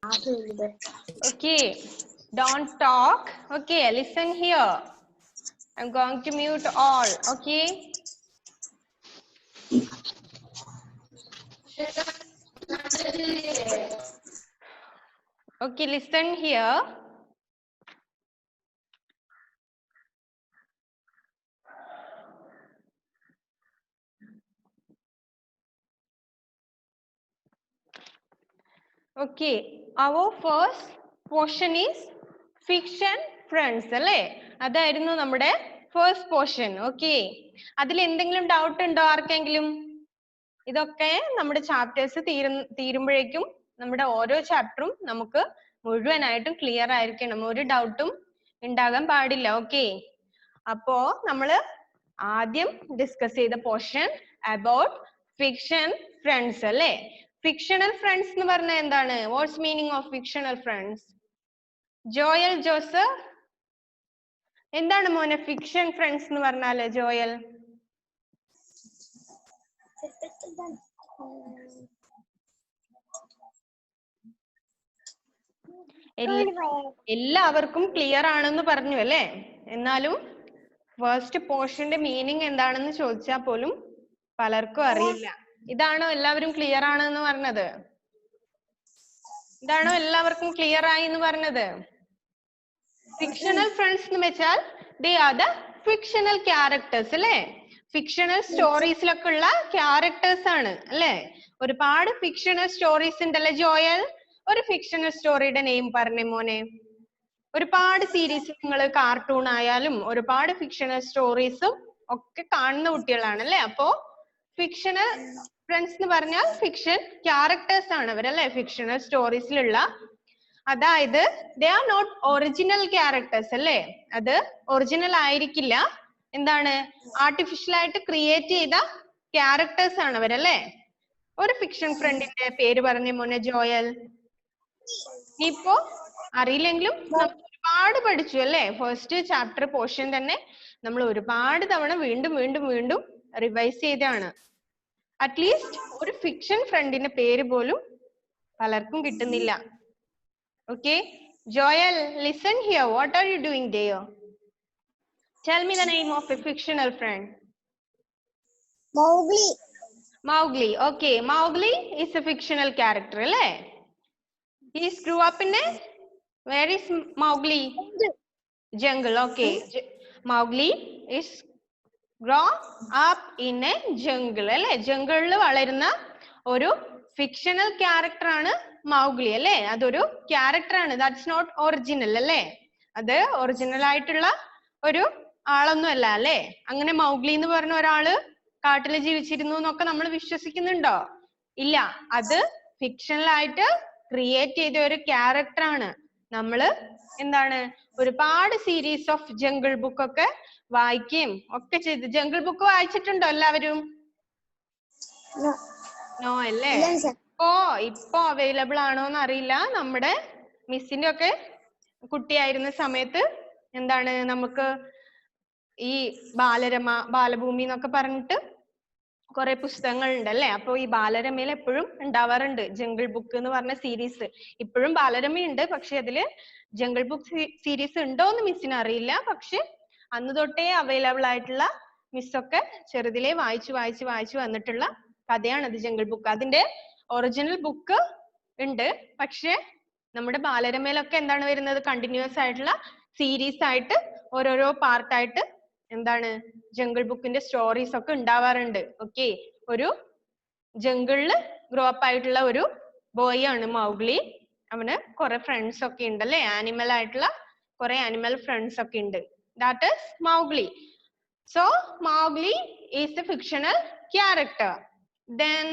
Okay, don't talk. Okay, listen here. I'm going to mute all. Okay. Okay, listen here. Okay, our first portion is fiction friends, അല്ലേ? അതായിരുന്നു നമ്മുടെ first portion. Okay. അതിൽ എന്തെങ്കിലും doubt ഉണ്ടോ ആർക്കെങ്കിലും? ഇതൊക്കെ നമ്മുടെ ചാപ്റ്റേഴ്സ് തീരുമ്പോഴേക്കും നമ്മുടെ ഓരോ ചാപ്റ്ററും നമുക്ക് മുഴുവനായിട്ടും ക്ലിയർ ആയിരിക്കണം. ഒരു ഡൗട്ടും ഉണ്ടാകാൻ പാടില്ല. ഓക്കെ. അപ്പോ നമ്മള് ആദ്യം ഡിസ്കസ് ചെയ്ത പോർഷൻ അബൌട്ട് ഫിക്ഷൻ ഫ്രണ്ട്സ് അല്ലേ? ഫിക്ഷണൽ ഫ്രണ്ട്സ് എന്ന് പറഞ്ഞാൽ എന്താണ്? What's meaning of fictional friends? Joel Joseph, എന്താണ് മോനെ ഫിക്ഷൻ ഫ്രണ്ട്സ് എന്ന് പറഞ്ഞാല്? ജോയൽ, എല്ലാവർക്കും ക്ലിയർ ആണെന്ന് പറഞ്ഞു അല്ലേ? എന്നാലും ഫസ്റ്റ് പോർഷന്റെ മീനിങ് എന്താണെന്ന് ചോദിച്ചാൽ പോലും പലർക്കും അറിയില്ല. ഇതാണോ എല്ലാവരും ക്ലിയർ ആണെന്ന് പറഞ്ഞത്? ഇതാണോ എല്ലാവർക്കും ക്ലിയർ ആയി എന്ന് പറഞ്ഞത്? ഫിക്ഷണൽ ഫ്രണ്ട്സ് എന്ന് വെച്ചാൽ ദേ ആർ ദ ഫിക്ഷണൽ ക്യാരക്ടേഴ്സ് അല്ലേ? ഫിക്ഷണൽ സ്റ്റോറീസിലൊക്കെ ഉള്ള ക്യാരക്ടേഴ്സ് ആണ് അല്ലേ? ഒരുപാട് ഫിക്ഷണൽ സ്റ്റോറീസ് ഉണ്ടല്ലേ ജോയൽ? ഒരു ഫിക്ഷണൽ സ്റ്റോറിയുടെ നെയിം പറഞ്ഞേ മോനെ. ഒരുപാട് സീരീസ് നിങ്ങൾ കാർട്ടൂൺ ആയാലും ഒരുപാട് ഫിക്ഷണൽ സ്റ്റോറീസും ഒക്കെ കാണുന്ന കുട്ടികളാണ് അല്ലേ? അപ്പോ ഫിക്ഷണൽ ഫ്രണ്ട്സ് എന്ന് പറഞ്ഞാൽ ഫിക്ഷൻ ക്യാരക്ടേഴ്സ് ആണ് അവരല്ലേ? ഫിക്ഷണൽ സ്റ്റോറീസിലുള്ള, അതായത് they are not original characters അല്ലേ? അത് ഒറിജിനൽ ആയിരിക്കില്ല. എന്താണ്? ആർട്ടിഫിഷ്യൽ ആയിട്ട് ക്രിയേറ്റ് ചെയ്ത ക്യാരക്ടേഴ്സ് ആണ് അവരല്ലേ? ഒരു ഫിക്ഷൻ ഫ്രണ്ടിന്റെ പേര് പറഞ്ഞ മോനെ ജോയൽ. ഇപ്പോ അറിയില്ലെങ്കിലും നമ്മൾ ഒരുപാട് പഠിച്ചു അല്ലേ? ഫസ്റ്റ് ചാപ്റ്റർ പോർഷൻ തന്നെ നമ്മൾ ഒരുപാട് തവണ വീണ്ടും വീണ്ടും വീണ്ടും റിവൈസ് ചെയ്താണ്. അറ്റ്ലീസ്റ്റ് ഒരു ഫിക്ഷൻ ഫ്രണ്ടിന്റെ പേര് പോലും പലർക്കും കിട്ടുന്നില്ല. Okay, Joel, listen here. What are you doing there? Tell me the name of a fictional friend. Mowgli. Mowgli. Okay, Mowgli is a fictional character, അല്ലേ? He grew up in a, where is Mowgli? Jungle. Okay. Mowgli is grow up in a jungle, അല്ലേ? ജംഗിളിൽ വളരുന്ന ഒരു fictional character ആണ് Mowgli അല്ലേ? അതൊരു character ആണ്. That's not original അല്ലേ? അത് ഒറിജിനൽ ആയിട്ടുള്ള ഒരു ആളൊന്നും അല്ല അല്ലേ? അങ്ങനെ മൗഗ്ലി എന്ന് പറഞ്ഞ ഒരാള് കാട്ടിൽ ജീവിച്ചിരുന്നു എന്നൊക്കെ നമ്മൾ വിശ്വസിക്കുന്നുണ്ടോ? ഇല്ല. അത് ഫിക്ഷണൽ ആയിട്ട് ക്രിയേറ്റ് ചെയ്ത ഒരു ക്യാരക്ടർ ആണ്. നമ്മള് എന്താണ് ഒരുപാട് സീരീസ് ഓഫ് ജംഗിൾ ബുക്ക് ഒക്കെ വായിക്കുകയും ഒക്കെ ചെയ്ത്. ജംഗിൾ ബുക്ക് വായിച്ചിട്ടുണ്ടോ എല്ലാവരും? നോ അല്ലേ? ഇപ്പോ അവൈലബിൾ ആണോന്ന് അറിയില്ല. നമ്മുടെ മിസ്സിന്റെ ഒക്കെ കുട്ടിയായിരുന്ന സമയത്ത് എന്താണ് നമുക്ക് ഈ ബാലരമ, ബാലഭൂമി എന്നൊക്കെ പറഞ്ഞിട്ട് കുറെ പുസ്തകങ്ങൾ ഉണ്ടല്ലേ? അപ്പൊ ഈ ബാലരമയിൽ എപ്പോഴും ഉണ്ടാവാറുണ്ട് ജംഗിൾ ബുക്ക് എന്ന് പറഞ്ഞ സീരീസ്. ഇപ്പോഴും ബാലരമയുണ്ട്, പക്ഷെ അതില് ജംഗിൾ ബുക്ക് സീരീസ് ഉണ്ടോ എന്ന് മിസ്സിന് അറിയില്ല. പക്ഷെ അന്ന് തൊട്ടേ അവൈലബിൾ ആയിട്ടുള്ള മിസ്സൊക്കെ ചെറുതിലേ വായിച്ചു വന്നിട്ടുള്ള കഥയാണ് അത് ജംഗിൾ ബുക്ക്. അതിന്റെ ഒറിജിനൽ ബുക്ക് ഉണ്ട്, പക്ഷെ നമ്മുടെ ബാലരമയിലൊക്കെ എന്താണ് വരുന്നത്? കണ്ടിന്യൂസ് ആയിട്ടുള്ള സീരീസ് ആയിട്ട് ഓരോരോ പാർട്ടായിട്ട് എന്താണ് ജംഗിൾ ബുക്കിന്റെ സ്റ്റോറീസ് ഒക്കെ ഉണ്ടാവാറുണ്ട്. ഓക്കെ, ഒരു ജംഗിളില് ഗ്രോ അപ്പ് ആയിട്ടുള്ള ഒരു ബോയ് ആണ് മൗഗ്ലി. അവന് കുറെ ഫ്രണ്ട്സ് ഒക്കെ ഉണ്ട് അല്ലെ? ആനിമൽ ആയിട്ടുള്ള കുറെ ആനിമൽ ഫ്രണ്ട്സ് ഒക്കെ ഉണ്ട്. That is Mowgli. So Mowgli is A fictional character. Then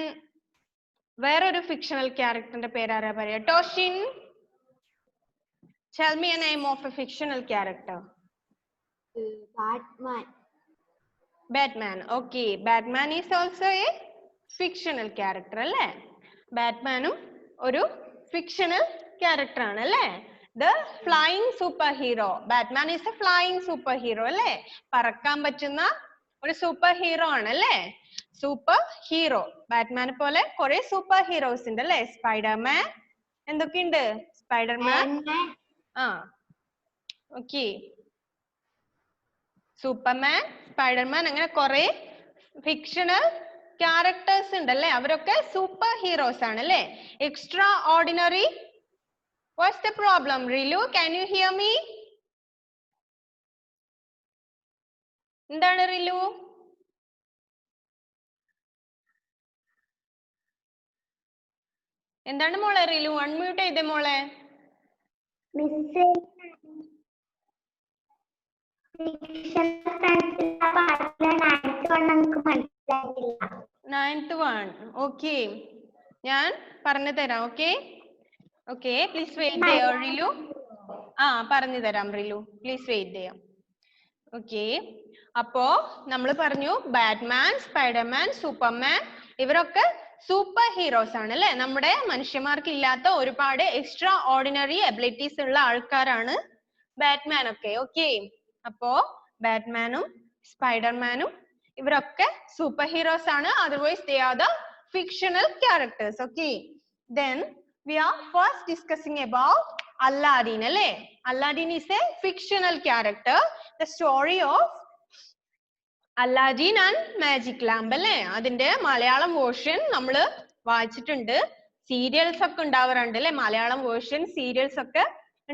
വേറൊരു ഫിക്ഷണൽ ക്യാരക്ടറിന്റെ പേരാരാ പറയാ? Toshin, tell me a name of a fictional character. Batman. Batman. Okay, Batman is also a fictional character അല്ലേ? ബാറ്റ്മാനും ഒരു fictional character ആണ് അല്ലേ? The flying superhero. Batman is a flying superhero അല്ലേ? പറക്കാൻ പറ്റുന്ന ഒരു സൂപ്പർ ഹീറോ ആണ് അല്ലേ? Super hero. ബാറ്റ്മാനെ പോലെ കുറെ സൂപ്പർ ഹീറോസ് ഉണ്ട് അല്ലേ? സ്പൈഡർമാൻ, എന്തൊക്കെയുണ്ട്? സ്പൈഡർമാൻ, ആ ഓക്കെ, സൂപ്പർമാൻ, സ്പൈഡർമാൻ, അങ്ങനെ കുറെ ഫിക്ഷണൽ ക്യാരക്ടേഴ്സ് ഉണ്ടല്ലേ. അവരൊക്കെ സൂപ്പർ ഹീറോസ് ആണ് അല്ലേ. Extraordinary. What's the problem Rilu? Can you hear me? എന്താണ് റിലു? എന്താണ് മോളെ റിലു? അൺമ്യൂട്ട് ചെയ്തേ മോളെ. Ninth one. ഓക്കെ, ഞാൻ പറഞ്ഞു തരാം. ഓക്കെ ഓക്കെ, പ്ലീസ് വെയിറ്റ് ചെയ്യാം റിലു. ആ പറഞ്ഞു തരാം റിലു, പ്ലീസ് വെയിറ്റ് ചെയ്യാം. ഓക്കെ, അപ്പോ നമ്മൾ പറഞ്ഞു ബാറ്റ്മാൻ, സ്പൈഡർമാൻ, സൂപ്പർമാൻ, ഇവരൊക്കെ സൂപ്പർ ഹീറോസ് ആണ് അല്ലെ. നമ്മുടെ മനുഷ്യന്മാർക്ക് ഇല്ലാത്ത ഒരുപാട് എക്സ്ട്രാ ഓർഡിനറി എബിലിറ്റീസ് ഉള്ള ആൾക്കാരാണ് ബാറ്റ്മാൻ ഒക്കെ. ഓക്കെ, അപ്പോ ബാറ്റ്മാനും സ്പൈഡർമാനും ഇവരൊക്കെ സൂപ്പർ ഹീറോസ് ആണ്. Otherwise they are the fictional characters. Okay, then we are first discussing about Aladdin അല്ലേ. Aladdin is a fictional character. The story of Aladdin and Magic Lamp അല്ലേ. അതിന്റെ Malayalam version നമ്മൾ വായിച്ചിട്ടുണ്ട്. Serials ഒക്കെ ഉണ്ടാവാറുണ്ട് അല്ലെ. മലയാളം വേർഷൻ സീരിയൽസ് ഒക്കെ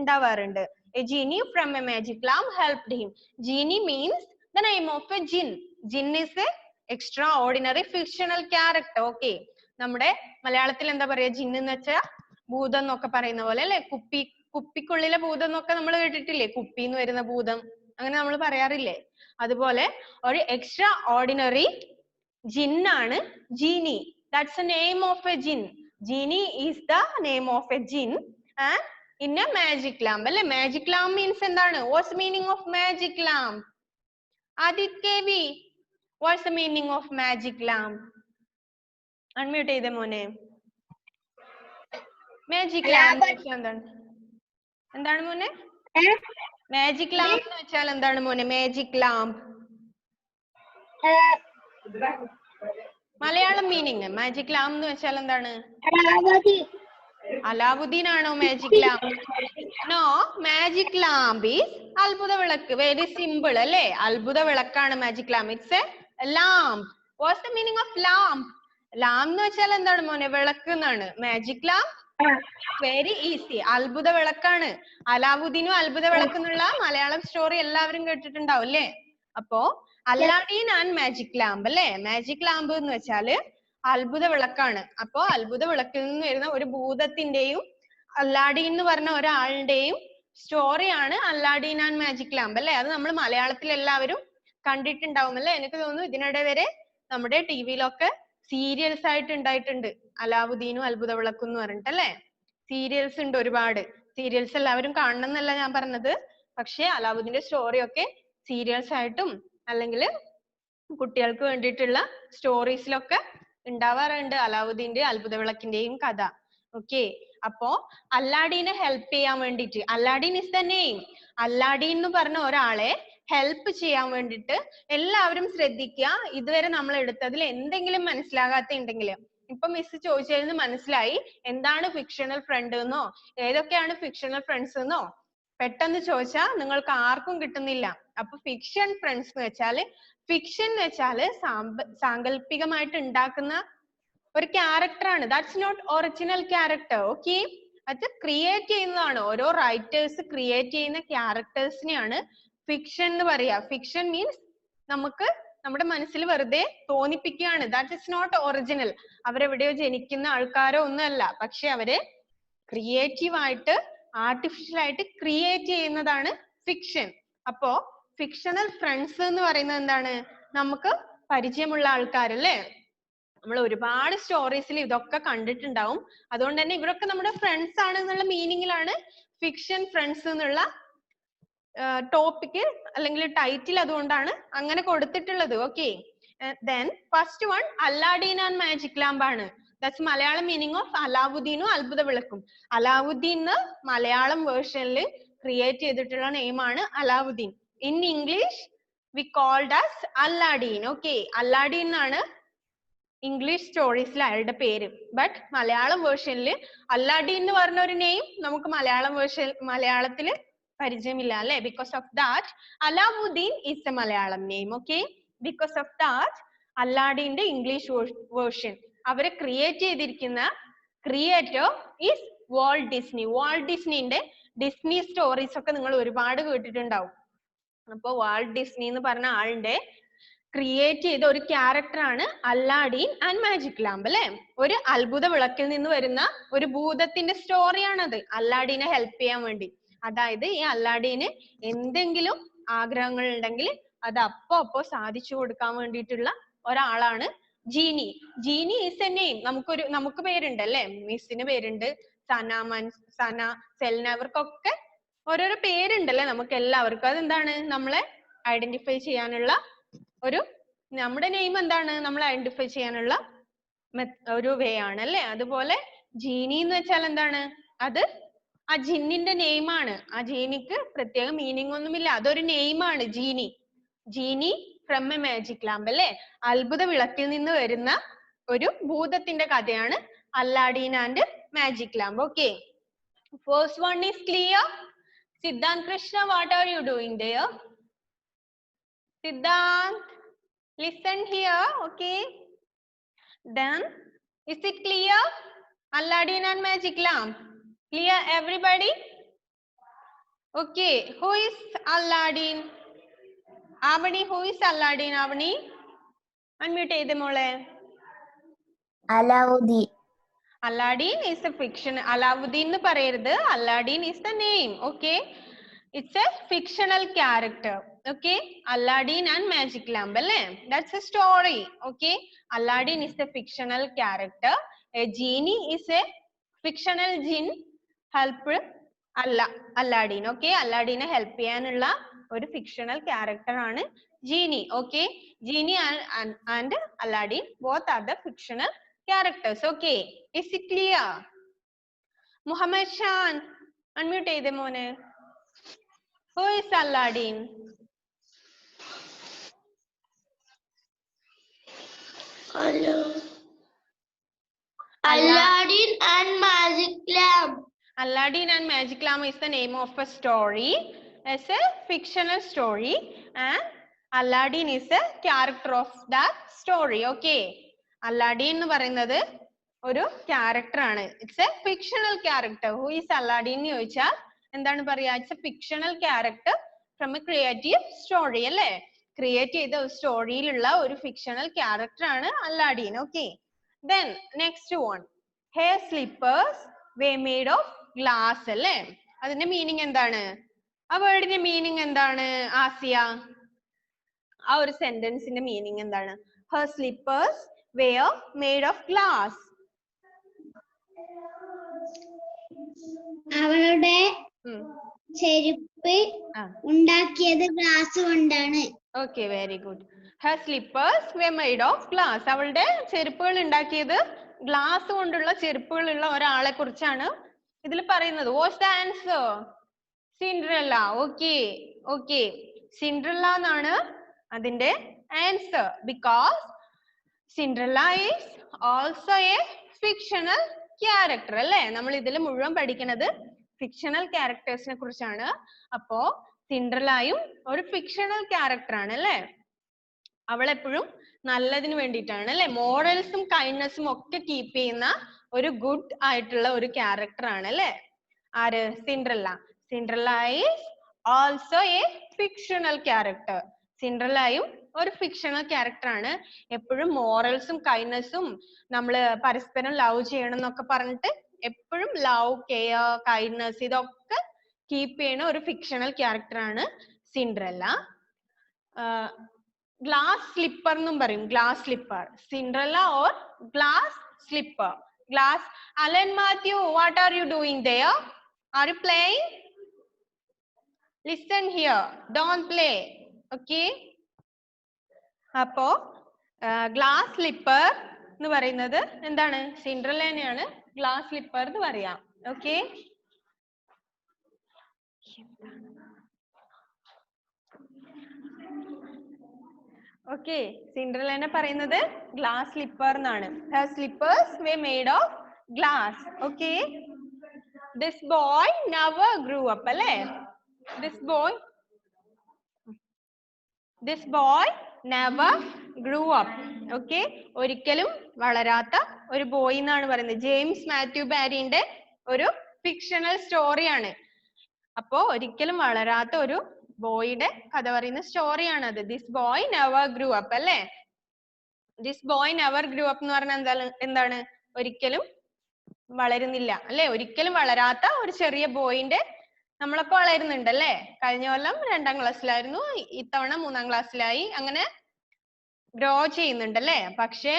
ഉണ്ടാവാറുണ്ട്. A genie from a magic lamp helped him. Genie means the name of a jinn. Jinn is a extraordinary fictional character. Okay, നമ്മുടെ മലയാളത്തിൽ എന്താ പറയാ, ജിന്ന് എന്ന് വെച്ചാൽ ഭൂതം എന്നൊക്കെ പറയുന്ന പോലെ അല്ലെ. കുപ്പിക്കുള്ളിലെ ഭൂതം എന്നൊക്കെ നമ്മൾ കേട്ടിട്ടില്ലേ. കുപ്പിന്ന് വരുന്ന ഭൂതം, അങ്ങനെ നമ്മൾ പറയാറില്ലേ. അതുപോലെ ഒരു എക്സ്ട്രാ ഓർഡിനറി ജിന്നാണ് genie. That's a name of a jinn. Genie is the name of a jinn and in a magic lamp അല്ലെ. മാജിക് ലാമ്പ് മീൻസ് എന്താണ്? What's meaning of magic lamp? Adith KV, what's the meaning of magic lamp? Unmute ചെയ്തേ മോനെ. Magic lamp എന്താണ്? എന്താണ് മോനെ magic lamp എന്ന് വെച്ചാൽ? എന്താണ് മോനെ magic lamp? Malayalam meaning magic lamp എന്ന് വെച്ചാൽ എന്താണ്? അലാവുദ്ദീൻ ആണോ magic lamp? No, magic lamp is അത്ഭുത വിളക്ക്. വെരി സിമ്പിൾ അല്ലേ. അത്ഭുത വിളക്കാണ് magic lamp. It's a lamp. What's the meaning of lamp? Lamp എന്ന് വെച്ചാൽ എന്താണ് മോനെ? വിളക്ക് എന്നാണ്. മാജിക് ലാമ്പ് വെരി ഈസി, അത്ഭുത വിളക്കാണ്. അലാവുദ്ദീനും അത്ഭുത വിളക്ക് എന്നുള്ള മലയാളം സ്റ്റോറി എല്ലാവരും കേട്ടിട്ടുണ്ടാവും അല്ലേ. അപ്പോ അല്ലാദീൻ ആൻഡ് മാജിക് ലാമ്പ് അല്ലേ. മാജിക് ലാമ്പ് എന്ന് വെച്ചാല് അത്ഭുത വിളക്കാണ്. അപ്പോ അത്ഭുത വിളക്കിൽ നിന്ന് വരുന്ന ഒരു ഭൂതത്തിന്റെയും അല്ലാദീൻ എന്ന് പറഞ്ഞ ഒരാളുടെയും സ്റ്റോറിയാണ് അല്ലാദീൻ ആൻഡ് മാജിക് ലാമ്പ് അല്ലേ. അത് നമ്മൾ മലയാളത്തിൽ എല്ലാവരും കണ്ടിട്ടുണ്ടാവും അല്ലേ. എനിക്ക് തോന്നുന്നു ഇതിനിടെ വരെ നമ്മുടെ ടിവിയിലൊക്കെ സീരിയൽസ് ആയിട്ട് ഉണ്ടായിട്ടുണ്ട്. അലാവുദ്ദീനും അത്ഭുത വിളക്കും എന്ന് പറഞ്ഞിട്ട് അല്ലേ. സീരിയൽസ് ഉണ്ട് ഒരുപാട്. സീരിയൽസ് എല്ലാവരും കാണണം എന്നല്ല ഞാൻ പറഞ്ഞത്. പക്ഷെ അലാവുദ്ദീന്റെ സ്റ്റോറി ഒക്കെ സീരിയൽസ് ആയിട്ടും അല്ലെങ്കിൽ കുട്ടികൾക്ക് വേണ്ടിയിട്ടുള്ള സ്റ്റോറീസിലൊക്കെ ഉണ്ടാവാറുണ്ട് അലാവുദ്ദീന്റെ അത്ഭുത വിളക്കിന്റെയും കഥ. ഓക്കെ, അപ്പോ അല്ലാദീനെ ഹെൽപ്പ് ചെയ്യാൻ വേണ്ടിയിട്ട്, അല്ലാദീൻ ഇസ് ദ നെയിം. അല്ലാദീൻ എന്ന് പറഞ്ഞ ഒരാളെ ഹെൽപ്പ് ചെയ്യാൻ വേണ്ടിയിട്ട് എല്ലാവരും ശ്രദ്ധിക്കുക. ഇതുവരെ നമ്മൾ എടുത്തതിൽ എന്തെങ്കിലും മനസ്സിലാകാത്ത ഉണ്ടെങ്കിൽ, ഇപ്പൊ മിസ് ചോദിച്ചതിന് മനസ്സിലായി എന്താണ് ഫിക്ഷണൽ ഫ്രണ്ട് എന്നോ ഏതൊക്കെയാണ് ഫിക്ഷണൽ ഫ്രണ്ട്സ് എന്നോ പെട്ടെന്ന് ചോദിച്ചാൽ നിങ്ങൾക്ക് ആർക്കും കിട്ടുന്നില്ല. അപ്പൊ ഫിക്ഷൻ ഫ്രണ്ട്സ് എന്ന് വെച്ചാല്, ഫിക്ഷൻ എന്ന് വെച്ചാല് സാങ്കല്പികമായിട്ട് ഉണ്ടാക്കുന്ന ഒരു ക്യാരക്ടർ ആണ്. That's not original character. Okay, അത് ക്രിയേറ്റ് ചെയ്യുന്നതാണ്. ഓരോ റൈറ്റേഴ്സ് ക്രിയേറ്റ് ചെയ്യുന്ന ക്യാരക്ടേഴ്സിനെയാണ് ഫിക്ഷൻ എന്ന് പറയാ. ഫിക്ഷൻ മീൻസ് നമുക്ക് നമ്മുടെ മനസ്സിൽ വെറുതെ തോന്നിപ്പിക്കുകയാണ്. That is not original. അവരെവിടെയോ ജനിക്കുന്ന ആൾക്കാരോ ഒന്നുമല്ല. പക്ഷെ അവര് ക്രിയേറ്റീവ് ആയിട്ട് ആർട്ടിഫിഷ്യൽ ആയിട്ട് ക്രിയേറ്റ് ചെയ്യുന്നതാണ് ഫിക്ഷൻ. അപ്പോ ഫിക്ഷണൽ ഫ്രണ്ട്സ് എന്ന് പറയുന്നത് എന്താണ്? നമുക്ക് പരിചയമുള്ള ആൾക്കാരല്ലേ. നമ്മൾ ഒരുപാട് സ്റ്റോറീസിൽ ഇതൊക്കെ കണ്ടിട്ടുണ്ടാവും. അതുകൊണ്ട് തന്നെ ഇവരൊക്കെ നമ്മുടെ ഫ്രണ്ട്സ് ആണ് എന്നുള്ള മീനിങ്ങിലാണ് ഫിക്ഷൻ ഫ്രണ്ട്സ് എന്നുള്ള ടോപ്പിക് അല്ലെങ്കിൽ ടൈറ്റിൽ അതുകൊണ്ടാണ് അങ്ങനെ കൊടുത്തിട്ടുള്ളത്. Okay, then first one Aladdin and magic lamp ആണ്. ദാറ്റ്സ് മലയാളം മീനിങ് ഓഫ് അലാവുദ്ദീനും അത്ഭുത വിളക്കും. അലാവുദ്ദീൻ മലയാളം വേർഷനിൽ ക്രിയേറ്റ് ചെയ്തിട്ടുള്ള നെയിം ആണ് Alauddin. In English we called as Aladdin. Okay, Aladdin എന്നാണ് ഇംഗ്ലീഷ് സ്റ്റോറീസിൽ അയാളുടെ പേര്. ബട്ട് മലയാളം വേർഷനിൽ അല്ലാദീൻ എന്ന് പറഞ്ഞ ഒരു നെയിം നമുക്ക് മലയാളത്തിൽ പരിചയമില്ല അല്ലെ? Because of that Alauddin is a Malayalam name. Okay, because of that അല്ലാദീന്റെ ഇംഗ്ലീഷ് വേർഷൻ അവരെ ക്രിയേറ്റ് ചെയ്തിരിക്കുന്ന creator is Walt Disney. Walt ഡിസ്നിന്റെ ഡിസ്നി സ്റ്റോറീസ് ഒക്കെ നിങ്ങൾ ഒരുപാട് കേട്ടിട്ടുണ്ടാവും. അപ്പൊ വാൾട്ട് ഡിസ്നി എന്ന് പറഞ്ഞ ആളുടെ ക്രിയേറ്റ് ചെയ്ത ഒരു ക്യാരക്ടർ ആണ് അല്ലാദീൻ ആൻഡ് മാജിക് ലാമ്പ് അല്ലെ? ഒരു അത്ഭുത വിളക്കിൽ നിന്ന് വരുന്ന ഒരു ഭൂതത്തിന്റെ സ്റ്റോറിയാണത്, അല്ലാദീനെ ഹെൽപ്പ് ചെയ്യാൻ വേണ്ടി. അതായത് ഈ അല്ലാദീന് എന്തെങ്കിലും ആഗ്രഹങ്ങൾ ഉണ്ടെങ്കിൽ അത് അപ്പോ സാധിച്ചു കൊടുക്കാൻ വേണ്ടിയിട്ടുള്ള ഒരാളാണ് ജീനി. ജീനി ഈസ് എ നെയിം. നമുക്ക് പേരുണ്ട് അല്ലെ? മിസ്സിന് പേരുണ്ട്, സന, സെൽന, ഇവർക്കൊക്കെ ഓരോരോ പേരുണ്ടല്ലേ നമുക്ക് എല്ലാവർക്കും. അതെന്താണ്? നമ്മളെ ഐഡന്റിഫൈ ചെയ്യാനുള്ള നമ്മുടെ നെയിം എന്താണ്? നമ്മൾ ഐഡന്റിഫൈ ചെയ്യാനുള്ള ഒരു വേ ആണ് അല്ലെ? അതുപോലെ ജീനി എന്ന് വെച്ചാൽ എന്താണ്? അത് ആ ജിന്നിന്റെ നെയിം ആണ്. ആ ജീനിക്ക് പ്രത്യേക മീനിങ് ഒന്നുമില്ല, അതൊരു നെയിം ആണ് genie. Genie from a magic lamp അല്ലെ? അത്ഭുത വിളക്കിൽ നിന്ന് വരുന്ന ഒരു ഭൂതത്തിന്റെ കഥയാണ് Aladdin and magic lamp. Okay, first one is clear. Siddhant Krishna, what are you doing there? Siddhant, listen here, okay? Then, is it clear? Aladdin and Magic Lamp. Clear, everybody? Okay, who is Aladdin? Avani, who is Aladdin? Avani? Unmute ചെയ്തേ മോളെ. Alauddin. Aladdin is a fiction. Alauddin എന്ന് പറയരുത്. Aladdin is the name. Okay. It's a fictional character. Okay. Aladdin and Magic Lamp അല്ലേ? That's a story. Okay. Aladdin is a fictional character. A genie is a fictional jinn helper Aladdin. Okay. Aladdine help ചെയ്യാനുള്ള ഒരു fictional character ആണ് genie. Okay. Genie and Aladdin both are the fictional characters. Okay, is it clear? Muhammad Shan, unmute ചെയ്തേ മോനെ. Who is Aladdin? Aladdin and Magic Lamp. Aladdin and Magic Lamp is the name of a story. It's a fictional story and Aladdin is a character of that story. Okay. Aladdin എന്ന് പറയുന്നത് ഒരു character ആണ്. It's a fictional character. Who is Aladdin എന്ന് ചോദിച്ചാൽ എന്താണ് പറയാ? It's a fictional character from a creative story അല്ലേ? Create ചെയ്ത ഒരു സ്റ്റോറിയിലുള്ള ഒരു ഫിക്ഷണൽ ക്യാരക്ടർ ആണ് Aladdin. Okay, then next one, her slippers were made of glass അല്ലേ? അതിന്റെ മീനിങ് എന്താണ്? ആ വേർഡിന്റെ മീനിങ് എന്താണ് ആസിയ? ആ ഒരു സെന്റൻസിന്റെ മീനിങ് എന്താണ്? Her slippers were made of glass. അവളുടെ ചെരുപ്പ് ഉണ്ടാക്കിയത് ഗ്ലാസ് കൊണ്ടാണ്. Okay, very good. Her slippers were made of glass. അവളുടെ ചെരുപ്പുകൾ ഉണ്ടാക്കിയത് ഗ്ലാസ് കൊണ്ടുള്ള ചെരുപ്പുകളുള്ള ഒരാളെ കുറിച്ചാണ് ഇതിൽ പറയുന്നത്. What's the answer? Cinderella. Okay, okay. Cinderella എന്നാണ് അതിന്റെ answer. Because Cinderella is also a fictional character അല്ലേ? നമ്മൾ ഇതിൽ മുഴുവൻ പഠിക്കുന്നത് ഫിക്ഷണൽ ക്യാരക്ടേഴ്സിനെ കുറിച്ചാണ്. അപ്പോ സിൻഡ്രല്ലയും ഒരു ഫിക്ഷണൽ ക്യാരക്ടർ ആണ് അല്ലേ? അവൾ എപ്പോഴും നല്ലതിന് വേണ്ടിയിട്ടാണ് അല്ലെ? മോറൽസും കൈൻഡ്നെസ്സും ഒക്കെ കീപ്പ് ചെയ്യുന്ന ഒരു ഗുഡ് ആയിട്ടുള്ള ഒരു ക്യാരക്ടർ ആണ് അല്ലെ? ആര്? Cinderella. Cinderella is also a fictional character. സിൻഡ്രല്ലയും ഒരു ഫിക്ഷണൽ ക്യാരക്ടർ ആണ്. എപ്പോഴും മോറൽസും കൈൻഡ്നെസ്സും നമ്മള് പരസ്പരം ലവ് ചെയ്യണം എന്നൊക്കെ പറഞ്ഞിട്ട് എപ്പോഴും ലവ്, കെയർ, കൈൻഡ്നെസ് ഇതൊക്കെ കീപ്പ് ചെയ്യുന്ന ഒരു ഫിക്ഷണൽ ക്യാരക്ടർ ആണ് സിൻഡ്രല്ല. ഗ്ലാസ് സ്ലിപ്പർ എന്നും പറയും. Glass slipper. Cinderella or glass slipper. Glass. Alan Mathew, what are you doing there? Are you playing? Listen here. Don't play. Okay? അപ്പോ ഗ്ലാസ് സ്ലിപ്പർ എന്ന് പറയുന്നത് എന്താണ്? സിൻഡ്രല്ലേനെയാണ് ഗ്ലാസ് സ്ലിപ്പർ എന്ന് പറയാം. ഓക്കെ, ഓക്കെ, സിൻഡ്രലേനെ പറയുന്നത് ഗ്ലാസ് സ്ലിപ്പർ എന്നാണ്. Her slippers were made of glass. Okay. This boy never grew up, അല്ലേ? This boy never grew up. Okay. ഒരിക്കലും വളരാത്ത ഒരു ബോയ് എന്നാണ് പറയുന്നത്. ജെയിംസ് മാത്യു ബാരിന്റെ ഒരു ഫിക്ഷണൽ സ്റ്റോറിയാണ്. അപ്പോ ഒരിക്കലും വളരാത്ത ഒരു ബോയുടെ കഥ പറയുന്ന സ്റ്റോറിയാണത്. This boy never grew up അല്ലേ? This boy never grew up എന്ന് പറഞ്ഞാൽ എന്താണ്? ഒരിക്കലും വളരുന്നില്ല അല്ലെ? ഒരിക്കലും വളരാത്ത ഒരു ചെറിയ ബോയിന്റെ നമ്മളൊക്കെ വളരുന്നുണ്ട് അല്ലേ? കഴിഞ്ഞ കൊല്ലം 2ാം ക്ലാസ്സിലായിരുന്നു, ഇത്തവണ 3ാം ക്ലാസ്സിലായി, അങ്ങനെ ഗ്രോ ചെയ്യുന്നുണ്ട് അല്ലേ? പക്ഷേ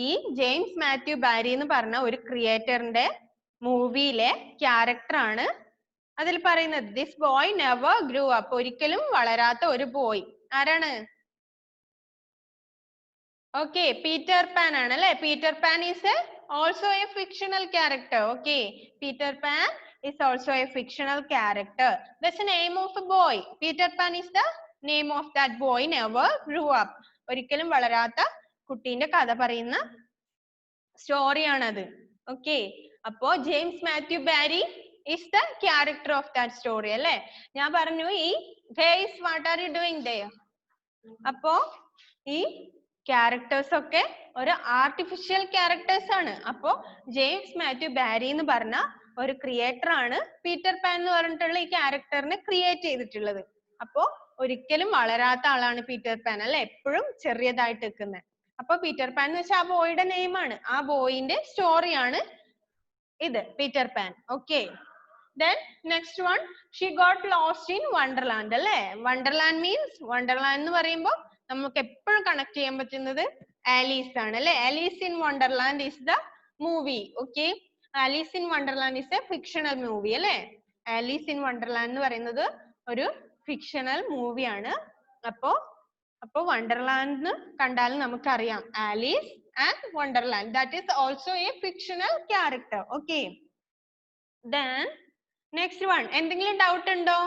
ഈ ജെയിംസ് മാത്യു ബാരി എന്ന് പറഞ്ഞ ഒരു ക്രിയേറ്ററിന്റെ മൂവിയിലെ ക്യാരക്ടർ ആണ് അതിൽ പറയുന്നത്. This boy never grew up, ഒരിക്കലും വളരാത്ത ഒരു ബോയ്. ആരാണ്? ഓക്കെ, പീറ്റർ പാൻ ആണ് അല്ലെ? Peter pan is also a fictional character. Okay, Peter pan is also a fictional character. That's the name of a boy. Peter Pan is the name of that boy never grew up. ഒരിക്കലും വളരാത്ത കുട്ടീന്റെ കഥ പറയുന്ന സ്റ്റോറിയാണത്. Okay, അപ്പോ James Matthew Barrie is the character of that story അല്ലേ? ഞാൻ പറഞ്ഞു ഈ guys what are you doing there? അപ്പോ ഈ ക്യാരക്ടേഴ്സ് ഒക്കെ ഒരു ആർട്ടിഫിഷ്യൽ ക്യാരക്ടേഴ്സ് ആണ്. അപ്പോ ജെയിംസ് മാത്യു ബാരി എന്ന് പറഞ്ഞ ഒരു ക്രിയേറ്റർ ആണ് പീറ്റർ പാൻ എന്ന് പറഞ്ഞിട്ടുള്ള ഈ ക്യാരക്ടറിനെ ക്രിയേറ്റ് ചെയ്തിട്ടുള്ളത്. അപ്പോ ഒരിക്കലും വളരാത്ത ആളാണ് പീറ്റർ പാൻ അല്ലെ? എപ്പോഴും ചെറിയതായിട്ട് നിൽക്കുന്നത്. അപ്പൊ പീറ്റർ പാൻ എന്ന് വെച്ചാൽ ആ ബോയുടെ നെയിം ആണ്. ആ ബോയിന്റെ സ്റ്റോറിയാണ് ഇത്, Peter pan. Okay, then next one, she got lost in wonderland അല്ലേ? wonderland means, wonderland എന്ന് പറയുമ്പോൾ നമുക്ക് എപ്പോഴും കണക്ട് ചെയ്യാൻ പറ്റുന്നത് ആലീസ് ആണ് അല്ലേ? Alice in Wonderland is the movie. okay, Alice in Wonderland is a fictional movie അല്ലേ? ആലീസ് ഇൻ വണ്ടർലാൻഡ് എന്ന് പറയുന്നത് ഒരു ഫിക്ഷണൽ മൂവിയാണ്. അപ്പോ വണ്ടർലാൻഡ് കണ്ടാൽ നമുക്കറിയാം Alice and Wonderland, that is also a fictional character. okay, then next one, എന്തെങ്കിലും doubt ഉണ്ടോ?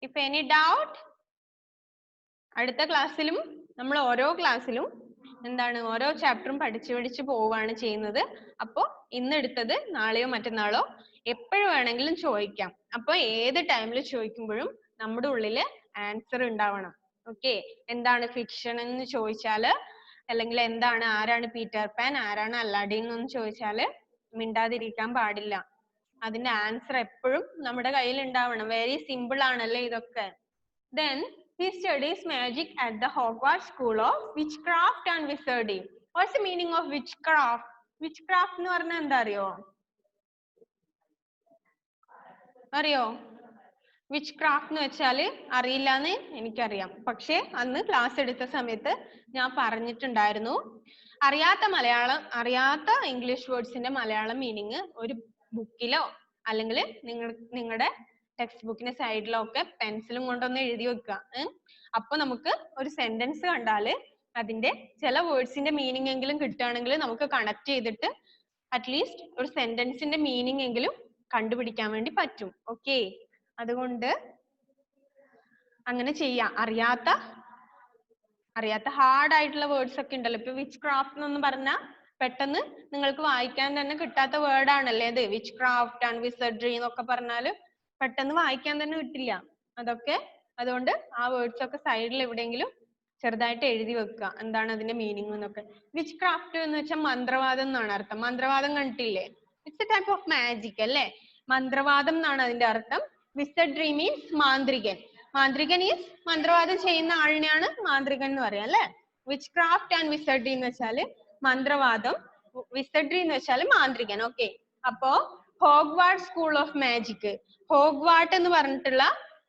if any doubt, അടുത്ത ക്ലാസ്സിലും നമ്മൾ ഓരോ ക്ലാസ്സിലും എന്താണ് ഓരോ ചാപ്റ്ററും പഠിച്ചു പോവാണ് ചെയ്യുന്നത്. അപ്പോ ഇന്ന് എടുത്തത് നാളെയോ മറ്റന്നാളോ എപ്പോഴും വേണമെങ്കിലും ചോദിക്കാം. അപ്പൊ ഏത് ടൈമിൽ ചോദിക്കുമ്പോഴും നമ്മുടെ ഉള്ളില് ആൻസർ ഉണ്ടാവണം. ഓക്കെ, എന്താണ് ഫിക്ഷൻ എന്ന് ചോദിച്ചാല്, അല്ലെങ്കിൽ എന്താണ്, ആരാണ് പീറ്റർ പാൻ, ആരാണ് അല്ലാഡിൻ എന്ന് ചോദിച്ചാല് മിണ്ടാതിരിക്കാൻ പാടില്ല. അതിന്റെ ആൻസർ എപ്പോഴും നമ്മുടെ കയ്യിൽ ഉണ്ടാവണം. വെരി സിമ്പിൾ ആണല്ലേ ഇതൊക്കെ. then he studies magic at the Hogwarts School of Witchcraft and Wizardry. what's the meaning of witchcraft? witchcraft എന്ന് പറഞ്ഞാൽ എന്താ അറിയോ? witchcraft എന്ന് വെച്ചാല് അറിയില്ലാന്ന് എനിക്കറിയാം. പക്ഷെ അന്ന് ക്ലാസ് എടുത്ത സമയത്ത് ഞാൻ പറഞ്ഞിട്ടുണ്ടായിരുന്നു. അറിയാത്ത ഇംഗ്ലീഷ് വേർഡ്സിന്റെ മലയാളം മീനിങ് ഒരു ബുക്കിലോ അല്ലെങ്കിൽ നിങ്ങളുടെ ടെക്സ്റ്റ് ബുക്കിന്റെ സൈഡിലോ ഒക്കെ പെൻസിലും കൊണ്ടൊന്ന് എഴുതി വെക്കുക. അപ്പൊ നമുക്ക് ഒരു സെന്റൻസ് കണ്ടാല് അതിന്റെ ചില വേർഡ്സിന്റെ മീനിങ് എങ്കിലും കിട്ടുകയാണെങ്കിൽ നമുക്ക് കണക്ട് ചെയ്തിട്ട് അറ്റ്ലീസ്റ്റ് ഒരു സെന്റൻസിന്റെ മീനിങ് എങ്കിലും കണ്ടുപിടിക്കാൻ വേണ്ടി പറ്റും. ഓക്കെ, അതുകൊണ്ട് അങ്ങനെ ചെയ്യാം. അറിയാത്ത ഹാർഡ് ആയിട്ടുള്ള വേർഡ്സ് ഒക്കെ ഉണ്ടല്ലോ. ഇപ്പൊ വിച്ച് ക്രാഫ്റ്റ് എന്നൊന്നും പറഞ്ഞാൽ പെട്ടെന്ന് നിങ്ങൾക്ക് വായിക്കാൻ തന്നെ കിട്ടാത്ത വേർഡ് ആണല്ലേ അത്. വിച്ച് ക്രാഫ്റ്റ് ആൻഡ് വിസർഡറി എന്നൊക്കെ പറഞ്ഞാല് പെട്ടെന്ന് വായിക്കാൻ തന്നെ കിട്ടില്ല. അതുകൊണ്ട് ആ വേർഡ്സ് ഒക്കെ സൈഡിൽ എവിടെയെങ്കിലും ചെറുതായിട്ട് എഴുതി വെക്കുക, എന്താണ് അതിന്റെ മീനിങ് എന്നൊക്കെ. വിച്ച് ക്രാഫ്റ്റ് എന്ന് വെച്ചാൽ മന്ത്രവാദം എന്നാണ് അർത്ഥം. മന്ത്രവാദം കണ്ടിട്ടില്ലേ? It's A type of magic അല്ലേ? മന്ത്രവാദം എന്നാണ് അതിന്റെ അർത്ഥം. വിസർഡറി മീൻസ് മാന്ത്രികൻ. മാന്ത്രികൻ ഈസ് മന്ത്രവാദം ചെയ്യുന്ന ആളിനെയാണ് മാന്ത്രികൻ എന്ന് പറയാം അല്ലെ? വിച്ച് ക്രാഫ്റ്റ് ആൻഡ് വിസർഡറി എന്ന് വെച്ചാല് മന്ത്രവാദം, വിസർഡറി എന്ന് വെച്ചാൽ മാന്ത്രികൻ. ഓക്കെ, അപ്പോ ഹോഗ്വാർട്ട് സ്കൂൾ ഓഫ് മാജിക്, ഹോഗ്വാർട്ട് എന്ന് പറഞ്ഞിട്ടുള്ള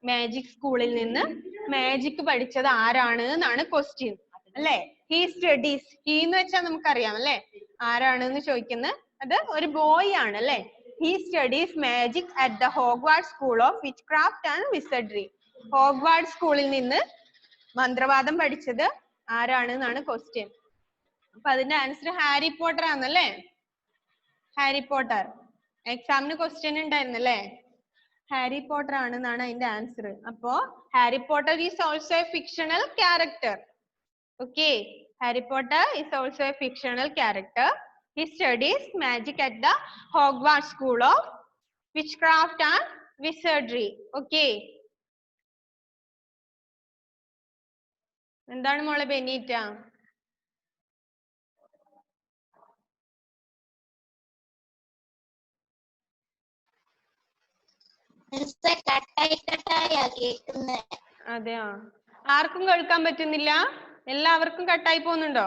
മാജിക് സ്കൂളിൽ നിന്ന് മാജിക് പഠിച്ചത് ആരാണ് എന്നാണ് ക്വസ്റ്റ്യൻ അല്ലെ? ഹി സ്റ്റഡീസ്, ഹി എന്ന് വെച്ചാൽ നമുക്കറിയാം അല്ലെ ആരാണ് എന്ന് ചോദിക്കുന്നത്. അത് ഒരു ബോയ് ആണ് അല്ലെ? He studies magic at the ഹോഗ്വാർട്ട് school of വിച്ച്ക്രാഫ്റ്റ് and വിസർഡറി. ഹോഗ്വാർട്ട് സ്കൂളിൽ നിന്ന് മന്ത്രവാദം പഠിച്ചത് ആരാണ് എന്നാണ് ക്വസ്റ്റ്യൻ. അപ്പൊ അതിന്റെ ആൻസർ ഹാരി പോട്ടർ ആണല്ലേ? ഹാരി പോട്ടർ എക്സാമിന് ക്വസ്റ്റ്യൻ ഉണ്ടായിരുന്നല്ലേ? ഹാരി പോട്ടർ ആണെന്നാണ് അതിന്റെ ആൻസർ. അപ്പോ Harry Potter is also a fictional character. Okay, Harry Potter is also a fictional character. He studies magic at the Hogwarts School of Witchcraft and Wizardry. Okay. എന്താണ് മോളെ ബെനീറ്റ? അതെയോ? ആർക്കും കേൾക്കാൻ പറ്റുന്നില്ല? എല്ലാവർക്കും കട്ടായി പോകുന്നുണ്ടോ?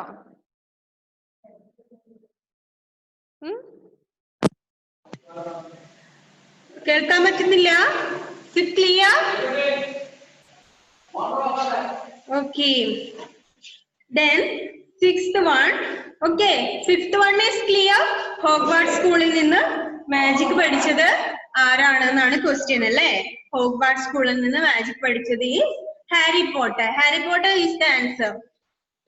കേൾക്കാൻ പറ്റുന്നില്ല? Is it clear? Okay. Then sixth one. Okay. Fifth one is clear. Hogwarts സ്കൂളിൽ നിന്ന് മാജിക് പഠിച്ചത് ആരാണെന്നാണ് ക്വസ്റ്റ്യൻ അല്ലേ? Hogwarts സ്കൂളിൽ നിന്ന് മാജിക് പഠിച്ചത് ഈ Harry Potter. Harry Potter is the answer.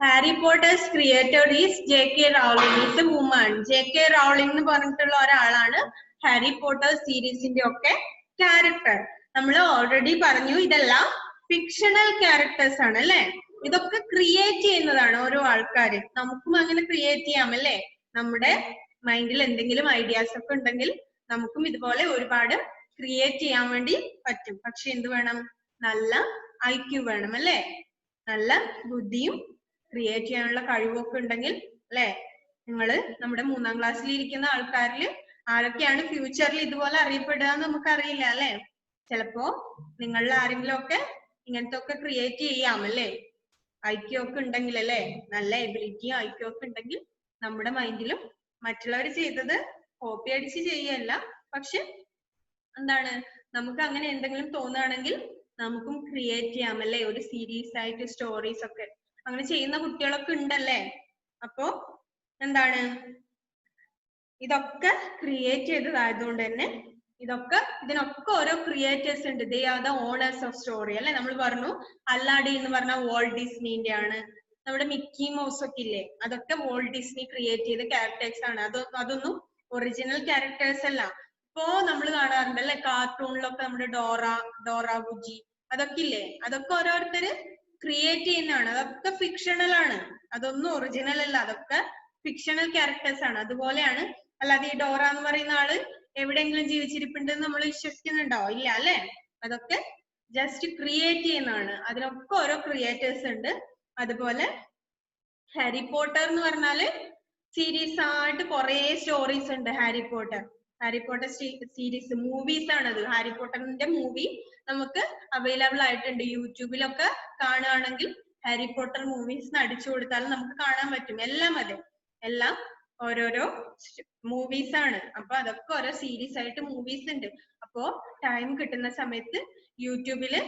Harry Potter's creator is J.K. Rowling. is a woman. J.K. Rowling എന്ന് പറഞ്ഞിട്ടുള്ള ഒരാളാണ് ഹാരി പോട്ടർ സീരീസിന്റെ ഒക്കെ ക്യാരക്ടർ. നമ്മൾ ഓൾറെഡി പറഞ്ഞു ഇതെല്ലാം ഫിക്ഷണൽ ക്യാരക്ടേഴ്സ് ആണ് അല്ലെ? ഇതൊക്കെ ക്രിയേറ്റ് ചെയ്യുന്നതാണ് ഓരോ ആൾക്കാര്. നമുക്കും അങ്ങനെ ക്രിയേറ്റ് ചെയ്യാം അല്ലേ? നമ്മുടെ മൈൻഡിൽ എന്തെങ്കിലും ഐഡിയാസ് ഒക്കെ ഉണ്ടെങ്കിൽ നമുക്കും ഇതുപോലെ ഒരുപാട് ക്രിയേറ്റ് ചെയ്യാൻ വേണ്ടി പറ്റും. പക്ഷെ എന്ത് വേണം? നല്ല IQ വേണം അല്ലേ? നല്ല ബുദ്ധിയും ക്രിയേറ്റ് ചെയ്യാനുള്ള കഴിവൊക്കെ ഉണ്ടെങ്കിൽ അല്ലെ? നിങ്ങള് നമ്മുടെ 3ാം ക്ലാസ്സിൽ ഇരിക്കുന്ന ആൾക്കാരിൽ ആരൊക്കെയാണ് ഫ്യൂച്ചറിൽ ഇതുപോലെ അറിയപ്പെടുക എന്ന് നമുക്ക് അറിയില്ല അല്ലെ? ചിലപ്പോ നിങ്ങളിൽ ആരെങ്കിലും ഒക്കെ ഇങ്ങനത്തെ ഒക്കെ ക്രിയേറ്റ് ചെയ്യാം അല്ലേ? IQ ഒക്കെ ഉണ്ടെങ്കിൽ അല്ലെ? നല്ല എബിലിറ്റിയും IQ ഒക്കെ ഉണ്ടെങ്കിൽ നമ്മുടെ മൈൻഡിലും മറ്റുള്ളവർ ചെയ്തത് കോപ്പി അടിച്ച് ചെയ്യല്ല, പക്ഷെ എന്താണ് നമുക്ക് അങ്ങനെ എന്തെങ്കിലും തോന്നുകയാണെങ്കിൽ നമുക്കും ക്രിയേറ്റ് ചെയ്യാം അല്ലേ? ഒരു സീരീസ് ആയിട്ട് സ്റ്റോറീസ് ഒക്കെ അങ്ങനെ ചെയ്യുന്ന കുട്ടികളൊക്കെ ഉണ്ടല്ലേ? അപ്പോ എന്താണ് ഇതൊക്കെ ക്രിയേറ്റ് ചെയ്തതായതുകൊണ്ട് തന്നെ ഇതിനൊക്കെ ഓരോ ക്രിയേറ്റേഴ്സ് ഉണ്ട്. They are the owners of story അല്ലെ? നമ്മൾ പറഞ്ഞു അല്ലാഡി എന്ന് പറഞ്ഞ വോൾട്ട് ഡിസ്നിന്റെ ആണ്. നമ്മുടെ മിക്കി മൗസ് ഒക്കെ ഇല്ലേ, അതൊക്കെ വോൾട്ട് ഡിസ്നി ക്രിയേറ്റ് ചെയ്ത ക്യാരക്ടേഴ്സ് ആണ്. അതൊന്നും ഒറിജിനൽ ക്യാരക്ടേഴ്സ് അല്ല. ഇപ്പോ നമ്മൾ കാണാറുണ്ട് അല്ലെ കാർട്ടൂണിലൊക്കെ നമ്മുടെ ഡോറ ബുജി അതൊക്കെ ഇല്ലേ, അതൊക്കെ ഓരോരുത്തര് ക്രിയേറ്റ് ചെയ്യുന്നതാണ്. അതൊക്കെ ഫിക്ഷണൽ ആണ്, അതൊന്നും ഒറിജിനൽ അല്ല. അതൊക്കെ ഫിക്ഷണൽ ക്യാരക്ടേഴ്സ് ആണ്. അതുപോലെയാണ്. അല്ലാതെ ഈ ഡോറ എന്ന് പറയുന്ന ആള് എവിടെയെങ്കിലും ജീവിച്ചിരിപ്പുണ്ടെന്ന് നമ്മൾ വിശ്വസിക്കുന്നുണ്ടോ? ഇല്ല അല്ലെ? അതൊക്കെ ജസ്റ്റ് ക്രിയേറ്റ് ചെയ്യുന്നതാണ്. അതിനൊക്കെ ഓരോ ക്രിയേറ്റേഴ്സ് ഉണ്ട്. അതുപോലെ ഹാരി പോട്ടർ എന്ന് പറഞ്ഞാല് സീരീസ് ആയിട്ട് കുറെ സ്റ്റോറീസ് ഉണ്ട്. ഹാരി പോട്ടർ സീരീസ് മൂവീസ് ആണത്. ഹാരി പോട്ടറിന്റെ മൂവി നമുക്ക് അവൈലബിൾ ആയിട്ടുണ്ട്. യൂട്യൂബിലൊക്കെ കാണുകയാണെങ്കിൽ ഹാരി പോട്ടർ മൂവീസ് അടിച്ചു കൊടുത്താലും നമുക്ക് കാണാൻ പറ്റും. എല്ലാം ഓരോരോ മൂവീസ് ആണ്. അപ്പൊ അതൊക്കെ ഓരോ സീരീസ് ആയിട്ട് മൂവീസ് ഉണ്ട്. അപ്പോ ടൈം കിട്ടുന്ന സമയത്ത് യൂട്യൂബില്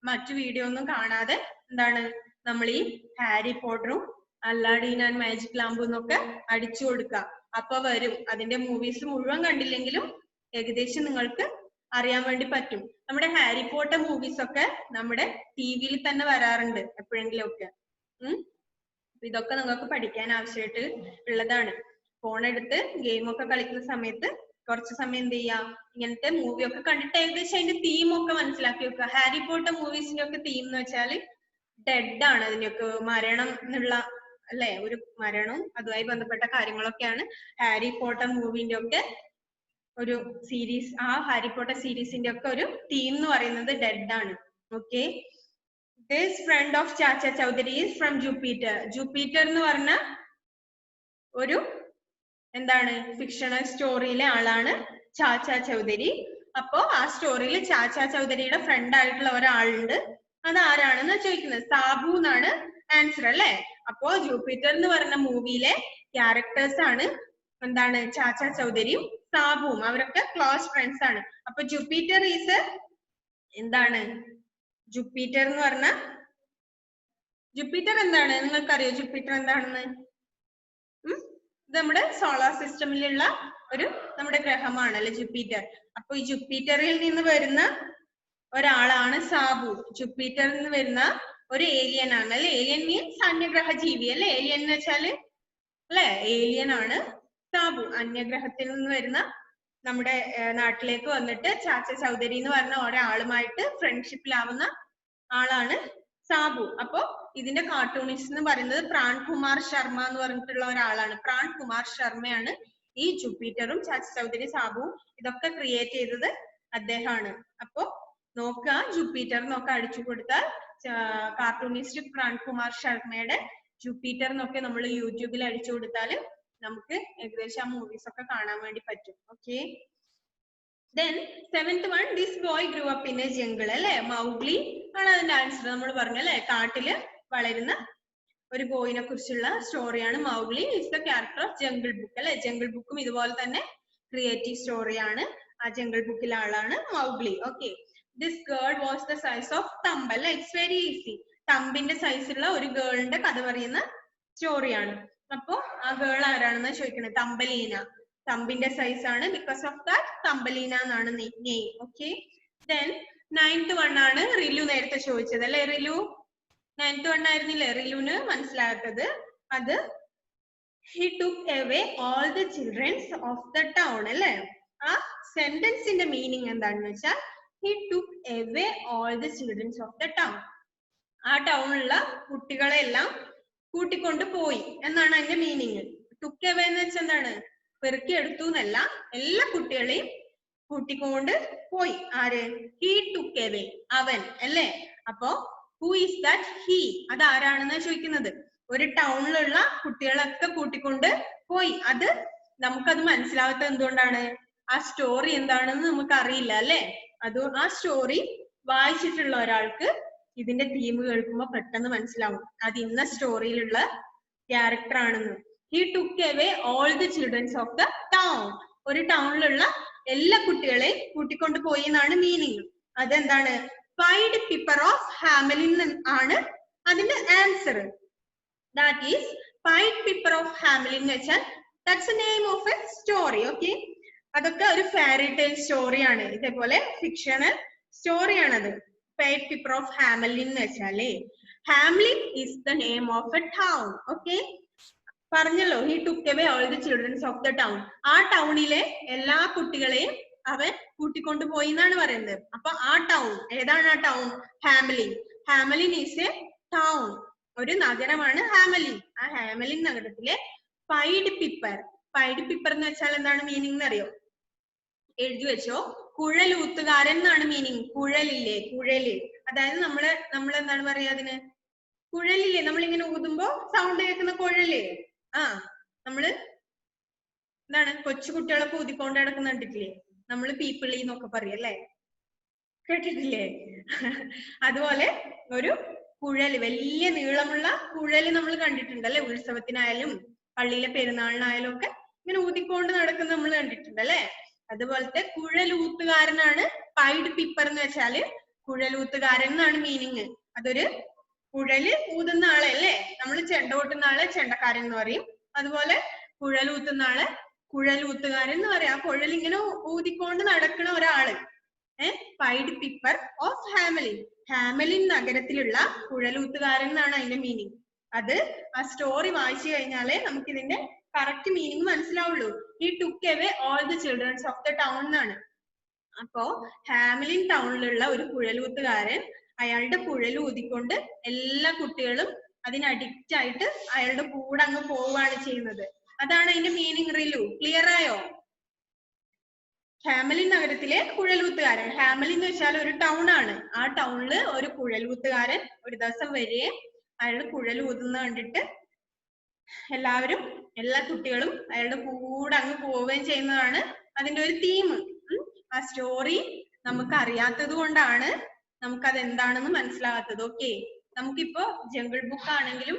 മറ്റു വീഡിയോ ഒന്നും കാണാതെ എന്താണ് നമ്മൾ ഈ ഹാരി പോട്ടറും അല്ലാഡീൻ ആൻഡ് മാജിക് ലാമ്പും എന്നൊക്കെ അടിച്ചു കൊടുക്കുക. അപ്പൊ വരും. അതിന്റെ മൂവീസ് മുഴുവൻ കണ്ടില്ലെങ്കിലും ഏകദേശം നിങ്ങൾക്ക് അറിയാൻ വേണ്ടി പറ്റും. നമ്മുടെ ഹാരി പോട്ടർ മൂവീസ് ഒക്കെ നമ്മുടെ ടിവിയിൽ തന്നെ വരാറുണ്ട് എപ്പോഴെങ്കിലും ഒക്കെ. ഇതൊക്കെ നിങ്ങൾക്ക് പഠിക്കാൻ ആവശ്യമായിട്ട് ഉള്ളതാണ്. ഫോൺ എടുത്ത് ഗെയിമൊക്കെ കളിക്കുന്ന സമയത്ത് കുറച്ച് സമയം എന്ത് ചെയ്യാം, ഇങ്ങനത്തെ മൂവി ഒക്കെ കണ്ടിട്ട് ഏകദേശം അതിന്റെ തീം ഒക്കെ മനസ്സിലാക്കി വെക്കുക. ഹാരി പോട്ടർ മൂവീസിന്റെ ഒക്കെ തീം എന്ന് വെച്ചാല് ഡെഡ് ആണ്. അതിനൊക്കെ മരണം എന്നുള്ള അല്ലെ, ഒരു മരണവും അതുമായി ബന്ധപ്പെട്ട കാര്യങ്ങളൊക്കെയാണ് ഹാരി പോട്ടർ മൂവിന്റെ ഒക്കെ ഒരു സീരീസ്. ആ ഹാരി പോട്ടർ സീരീസിന്റെ ഒക്കെ ഒരു തീം എന്ന് പറയുന്നത് ഡെഡ് ആണ്. Okay. This friend of Chacha Chaudhary is from Jupiter. Jupiter എന്ന് പറഞ്ഞ ഒരു എന്താണ് ഫിക്ഷണൽ സ്റ്റോറിയിലെ ആളാണ് ചാച്ച ചൗധരി. അപ്പോ ആ സ്റ്റോറിയിൽ ചാച്ച ചൗധരിയുടെ ഫ്രണ്ട് ആയിട്ടുള്ള ഒരാളുണ്ട്. അത് ആരാണെന്ന് ചോദിക്കുന്നത്. സാബു എന്നാണ് ആൻസർ അല്ലെ? അപ്പോ ജൂപ്പിറ്റർ എന്ന് പറഞ്ഞ മൂവിയിലെ ക്യാരക്ടേഴ്സ് ആണ് എന്താണ് ചാച്ച ചൗധരിയും സാബുവും. അവരൊക്കെ ക്ലോസ് ഫ്രണ്ട്സ് ആണ്. അപ്പൊ ജൂപ്പിറ്റർ ഈസ് എന്താണ്? ജൂപ്പിറ്റർ എന്ന് പറഞ്ഞ ജൂപ്പിറ്റർ എന്താണ് നിങ്ങൾക്കറിയോ? ജൂപ്പിറ്റർ എന്താണെന്ന്? ഇത് നമ്മുടെ സോളാർ സിസ്റ്റമിലുള്ള ഒരു നമ്മുടെ ഗ്രഹമാണ് അല്ലെ ജൂപ്പിറ്റർ. അപ്പൊ ഈ ജൂപ്പിറ്ററിൽ നിന്ന് വരുന്ന ഒരാളാണ് സാബു. ജൂപ്പിറ്ററിൽ നിന്ന് വരുന്ന ഒരു ഏലിയൻ ആണ് അല്ലെ? ഏലിയൻ മീൻസ് അന്യഗ്രഹ ജീവി അല്ലെ? ഏലിയൻ എന്ന് വെച്ചാല് അല്ലെ ഏലിയൻ ആണ് സാബു. അന്യഗ്രഹത്തിൽ നിന്ന് വരുന്ന നമ്മുടെ നാട്ടിലേക്ക് വന്നിട്ട് ചാച്ച ചൗധരി എന്ന് പറഞ്ഞ ഒരാളുമായിട്ട് ഫ്രണ്ട്ഷിപ്പിലാവുന്ന ആളാണ് സാബു. അപ്പോ ഇതിന്റെ കാർട്ടൂണിസ്റ്റ് എന്ന് പറയുന്നത് പ്രാൺകുമാർ ശർമ്മ എന്ന് പറഞ്ഞിട്ടുള്ള ഒരാളാണ്. പ്രാൺകുമാർ ശർമ്മയാണ് ഈ ജൂപ്പിറ്ററും ചാച്ച ചൗധരി സാബുവും ഇതൊക്കെ ക്രിയേറ്റ് ചെയ്തത് അദ്ദേഹമാണ്. അപ്പൊ നോക്കുക, ജൂപ്പിറ്റർ എന്നൊക്കെ അടിച്ചു കൊടുത്താൽ കാർട്ടൂണിസ്റ്റ് പ്രാൺകുമാർ ശർമ്മയുടെ ജൂപ്പിറ്റർ എന്നൊക്കെ നമ്മൾ യൂട്യൂബിൽ അടിച്ചു കൊടുത്താൽ നമുക്ക് ഏകദേശം ആ മൂവീസ് ഒക്കെ കാണാൻ വേണ്ടി പറ്റും. Okay, then seventh one, this boy grew up in a jungle. അല്ലെ, മൗഗ്ലി ആണ് അതിന്റെ ആൻസർ. നമ്മൾ പറഞ്ഞു അല്ലെ, കാട്ടില് വളരുന്ന ഒരു ബോയിനെ കുറിച്ചുള്ള സ്റ്റോറിയാണ് Mowgli. Is the character of jungle book. അല്ലെ, ജംഗിൾ ബുക്കും ഇതുപോലെ തന്നെ ക്രിയേറ്റീവ് സ്റ്റോറിയാണ്. ആ ജംഗിൾ ബുക്കിലെ ആളാണ് Mowgli. Okay, this girl was the size of thumb. അല്ലെ, ഇറ്റ്സ് വെരി ഈസി. തമ്പിന്റെ സൈസുള്ള ഒരു ഗേളിന്റെ കഥ പറയുന്ന സ്റ്റോറിയാണ്. അപ്പോ ആ ഗേൾ ആരാണെന്ന് ചോദിക്കുന്നത്? തമ്പലീന. തമ്പിന്റെ സൈസ് ആണ്. ബിക്കോസ് ഓഫ് ദാറ്റ് തമ്പലീന എന്നാണ് name. Okay, then ninth one ആണ് റിലു നേരത്തെ ചോദിച്ചത് അല്ലെ. റിലു നയൻത് വൺ ആയിരുന്നില്ലേ റിലുവിന് മനസ്സിലാകാത്തത്? അത് he took away all the children of the town. അല്ലെ, ആ സെന്റൻസിന്റെ മീനിങ് എന്താണെന്ന് വെച്ചാൽ he took away all the children of the town. ആ ടൗണിലുള്ള കുട്ടികളെ എല്ലാം കൂട്ടിക്കൊണ്ട് പോയി എന്നാണ് അതിന്റെ മീനിങ്. took away എന്ന് വെച്ചാൽ എന്താണ്? പെറുക്കി എടുത്തു എന്നല്ല, എല്ലാ കുട്ടികളെയും കൂട്ടിക്കൊണ്ട് പോയി. ആര്? he took away, അവൻ അല്ലേ. അപ്പോ who is that he? അത് ആരാണെന്ന് ചോദിക്കുന്നത്. ഒരു ടൗണിലുള്ള കുട്ടികളൊക്കെ കൂട്ടിക്കൊണ്ട് പോയി. അത് നമുക്കത് മനസ്സിലാവാത്ത എന്തുകൊണ്ടാണ്? ആ സ്റ്റോറി എന്താണെന്ന് നമുക്ക് അറിയില്ല അല്ലെ. അത് ആ സ്റ്റോറി വായിച്ചിട്ടുള്ള ഒരാൾക്ക് ഇതിന്റെ തീം കേൾക്കുമ്പോ പെട്ടെന്ന് മനസ്സിലാവും അത് ഇന്ന സ്റ്റോറിയിലുള്ള ക്യാരക്ടർ ആണെന്ന്. he took away all the children of the town. ഒരു ടൗണിലുള്ള എല്ലാ കുട്ടികളെയും കൂട്ടിക്കൊണ്ട് പോയി എന്നാണ് മീനിങ്. അതെന്താണ്? Pied Piper of Hamelin ആണ് അതിന്റെ answer. That is Pied Piper of Hamelin എന്ന് വെച്ചാൽ that's the name of a story. Okay, അതൊക്കെ ഒരു ഫെയറി ടെയിൽ സ്റ്റോറി ആണ്. ഇതേപോലെ ഫിക്ഷണൽ സ്റ്റോറി ആണത്. Pied Piper of Hamelin എന്ന് വെച്ചാലേ Hamelin is the name of a town. Okay, പറഞ്ഞല്ലോ he took away all the children of the town. ആ ടൗണിലെ എല്ലാ കുട്ടികളെയും അവൻ കൂട്ടിക്കൊണ്ടു പോയി എന്നാണ് പറയുന്നത്. അപ്പൊ ആ ടൗൺ ഏതാണ്? ആ town Hamelin. Hamelin is A town, ഒരു നഗരമാണ് ഹാമലിൻ. ആ ഹാമലിൻ നഗരത്തിലെ പൈഡ് പിപ്പർ. പൈഡ് പിപ്പർ എന്ന് വെച്ചാൽ എന്താണ് മീനിങ് എന്ന് അറിയോ? എഴുതി വെച്ചോ. കുഴലൂത്തുകാരൻ എന്നാണ് മീനിങ്. കുഴലില്ലേ, കുഴല്. അതായത് നമ്മൾ എന്താണ് പറയാ അതിന്? കുഴലില്ലേ, നമ്മളിങ്ങനെ ഊതുമ്പോ സൗണ്ട് കേൾക്കുന്ന കുഴല്. ആ, നമ്മള് എന്താണ് കൊച്ചു കുട്ടികളൊക്കെ ഊതിക്കൊണ്ട് നടക്കുന്ന കണ്ടിട്ടില്ലേ? നമ്മള് പീപ്പിളി എന്നൊക്കെ പറയല്ലേ, കേട്ടിട്ടില്ലേ? അതുപോലെ ഒരു കുഴല്, വലിയ നീളമുള്ള കുഴല് നമ്മൾ കണ്ടിട്ടുണ്ട് അല്ലെ. ഉത്സവത്തിനായാലും പള്ളിയിലെ പെരുന്നാളിനായാലും ഒക്കെ ഇങ്ങനെ ഊതിക്കൊണ്ട് നടക്കുന്ന നമ്മൾ കണ്ടിട്ടുണ്ട് അല്ലെ. അതുപോലത്തെ കുഴലൂത്തുകാരനാണ് പൈഡ് പിപ്പർ എന്ന് വെച്ചാല്. കുഴലൂത്തുകാരൻ എന്നാണ് മീനിങ്. അതൊരു കുഴല് ഊതുന്ന ആളെ അല്ലേ. നമ്മൾ ചെണ്ട കൊട്ടുന്ന ആളെ ചെണ്ടക്കാരൻ എന്ന് പറയും. അതുപോലെ കുഴലൂത്തുന്ന ആളെ കുഴലൂത്തുകാരൻ എന്ന് പറയാം. ആ കുഴൽ ഇങ്ങനെ ഊതിക്കൊണ്ട് നടക്കുന്ന ഒരാള്. Pied piper of Hamelin. Hamelin നഗരത്തിലുള്ള കുഴലൂത്തുകാരൻ എന്നാണ് അതിന്റെ മീനിങ്. അത് ആ സ്റ്റോറി വായിച്ചു കഴിഞ്ഞാലേ നമുക്ക് ഇതിന്റെ കറക്റ്റ് മീനിങ് മനസ്സിലാവുള്ളൂ. he took away all the children of the town എന്നാണ്. അപ്പോ ഹാമലിൻ ടൗണിലുള്ള ഒരു കുഴലൂത്തുകാരൻ അയാളുടെ കുഴൽ ഊതിക്കൊണ്ട് എല്ലാ കുട്ടികളും അതിന് അഡിക്റ്റ് ആയിട്ട് അയാളുടെ കൂടെ അങ്ങ് പോവുകയാണ് ചെയ്യുന്നത്. അതാണ് അതിന്റെ മീനിങ്. റിലു ക്ലിയർ ആയോ? ഹാമലിൻ നഗരത്തിലെ കുഴലൂത്തുകാരൻ. ഹാമലിൻ എന്ന് വെച്ചാൽ ഒരു ടൗൺ ആണ്. ആ ടൗണില് ഒരു കുഴലൂത്തുകാരൻ ഒരു ദിവസം വരികയും അയാളുടെ കുഴൽ ഊതുന്ന കണ്ടിട്ട് എല്ലാവരും, എല്ലാ കുട്ടികളും അയാളുടെ കൂടെ അങ്ങ് പോവുകയും ചെയ്യുന്നതാണ് അതിന്റെ ഒരു തീം. ആ സ്റ്റോറി നമുക്ക് അറിയാത്തത് കൊണ്ടാണ് നമുക്കത് എന്താണെന്ന് മനസ്സിലാകാത്തത്. ഓക്കെ, നമുക്കിപ്പോ ജംഗിൾ ബുക്ക് ആണെങ്കിലും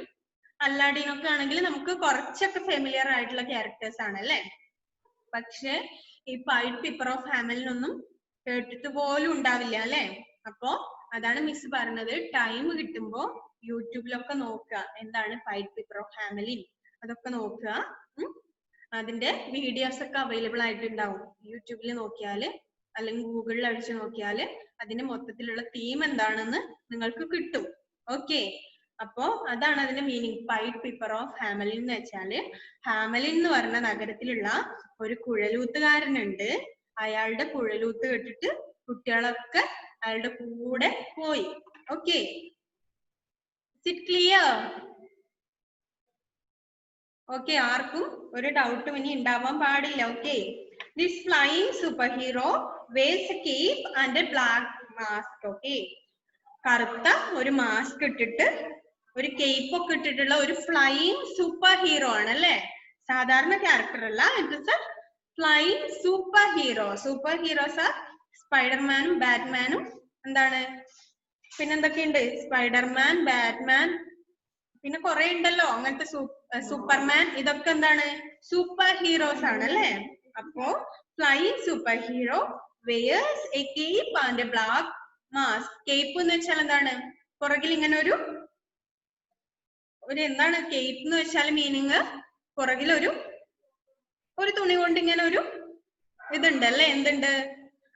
അല്ലാഡീനൊക്കെ ആണെങ്കിലും നമുക്ക് കുറച്ചൊക്കെ ഫെമിലിയർ ആയിട്ടുള്ള ക്യാരക്ടേഴ്സ് ആണ് അല്ലെ. പക്ഷെ ഈ പൈഡ് പിപ്പർ ഓഫ് ഹാമലിനൊന്നും കേട്ടിട്ട് പോലും ഉണ്ടാവില്ല അല്ലെ. അപ്പോ അതാണ് മിസ് പറഞ്ഞത്, ടൈം കിട്ടുമ്പോ യൂട്യൂബിലൊക്കെ നോക്കുക എന്താണ് പൈഡ് പിപ്പർ ഓഫ് ഹാമലിൻ, അതൊക്കെ നോക്കുക. അതിന്റെ വീഡിയോസ് ഒക്കെ അവൈലബിൾ ആയിട്ടുണ്ടാവും. യൂട്യൂബിൽ നോക്കിയാല് അല്ലെങ്കിൽ ഗൂഗിളിൽ അടിച്ചു നോക്കിയാല് അതിന്റെ മൊത്തത്തിലുള്ള തീം എന്താണെന്ന് നിങ്ങൾക്ക് കിട്ടും. ഓക്കെ, അപ്പോ അതാണ് അതിന്റെ meaning. Pied piper of Hamelin എന്ന് വെച്ചാല് ഹാമലിൻ എന്ന് പറഞ്ഞ നഗരത്തിലുള്ള ഒരു കുഴലൂത്തുകാരനുണ്ട്. അയാളുടെ കുഴലൂത്ത് കേട്ടിട്ട് കുട്ടികളൊക്കെ അയാളുടെ കൂടെ പോയി. Okay, it clear? ഓക്കെ, ആർക്കും ഒരു ഡൗട്ടും ഇനി ഉണ്ടാവാൻ പാടില്ല. Okay, this flying super hero wears a cape and a black mask. Okay, കറുത്ത ഒരു മാസ്ക് ഇട്ടിട്ട് ഒരു കേപ്പ് ഒക്കെ ഇട്ടിട്ടുള്ള ഒരു ഫ്ലൈയിങ് സൂപ്പർ ഹീറോ ആണ് അല്ലേ? സാധാരണ ക്യാരക്ടർ അല്ല, it is a flying super hero. Super heroes are സ്പൈഡർമാനും ബാറ്റ്മാനും. എന്താണ് പിന്നെന്തൊക്കെയുണ്ട്? സ്പൈഡർമാൻ, ബാറ്റ്മാൻ, പിന്നെ കുറെ ഉണ്ടല്ലോ അങ്ങനത്തെ. സൂപ്പർമാൻ, ഇതൊക്കെ എന്താണ്? സൂപ്പർ ഹീറോസ് ആണ് അല്ലേ? അപ്പോ flying super hero wears a cape and a black mask. Cape എന്ന് വെച്ചാൽ എന്താണ്? പുറകിൽ ഇങ്ങനെ ഒരു എന്താണ് കേപ്പ് എന്ന് വെച്ചാൽ മീനിങ്? പുറകിൽ ഒരു തുണി കൊണ്ട് ഇങ്ങനെ ഒരു ഇതുണ്ട് അല്ലേ? എന്തുണ്ട്?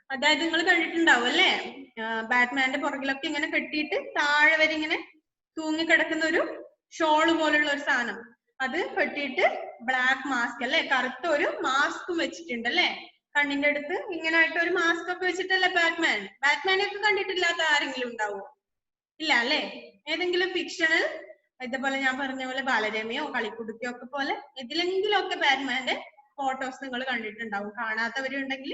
അതായത് നിങ്ങൾ കണ്ടിട്ടുണ്ടാവും അല്ലേ? ബാറ്റ്മാന്റെ പുറകിലൊക്കെ ഇങ്ങനെ കെട്ടിയിട്ട് താഴെ വരെ ഇങ്ങനെ തൂങ്ങി കിടക്കുന്ന ഒരു ഷോള് പോലുള്ള ഒരു സാധനം, അത് കെട്ടിയിട്ട് ബ്ലാക്ക് മാസ്ക് അല്ലെ? കറുത്ത ഒരു മാസ്കും വെച്ചിട്ടുണ്ട് അല്ലെ? കണ്ണിന്റെ അടുത്ത് ഇങ്ങനെ ആയിട്ട് ഒരു മാസ്ക് ഒക്കെ വെച്ചിട്ടല്ലേ ബാറ്റ്മാനെ ഒക്കെ കണ്ടിട്ടില്ലാത്ത ആരെങ്കിലും ഉണ്ടാവോ? ഇല്ല അല്ലെ? ഏതെങ്കിലും ഫിക്ഷണൽ, ഇതുപോലെ ഞാൻ പറഞ്ഞ പോലെ ബാലരമയോ കളിക്കുടുക്കയോ ഒക്കെ പോലെ ഇതിലെങ്കിലും ഒക്കെ ബാറ്റ്മാന്റെ ഫോട്ടോസ് നിങ്ങൾ കണ്ടിട്ടുണ്ടാവും. കാണാത്തവരുണ്ടെങ്കിൽ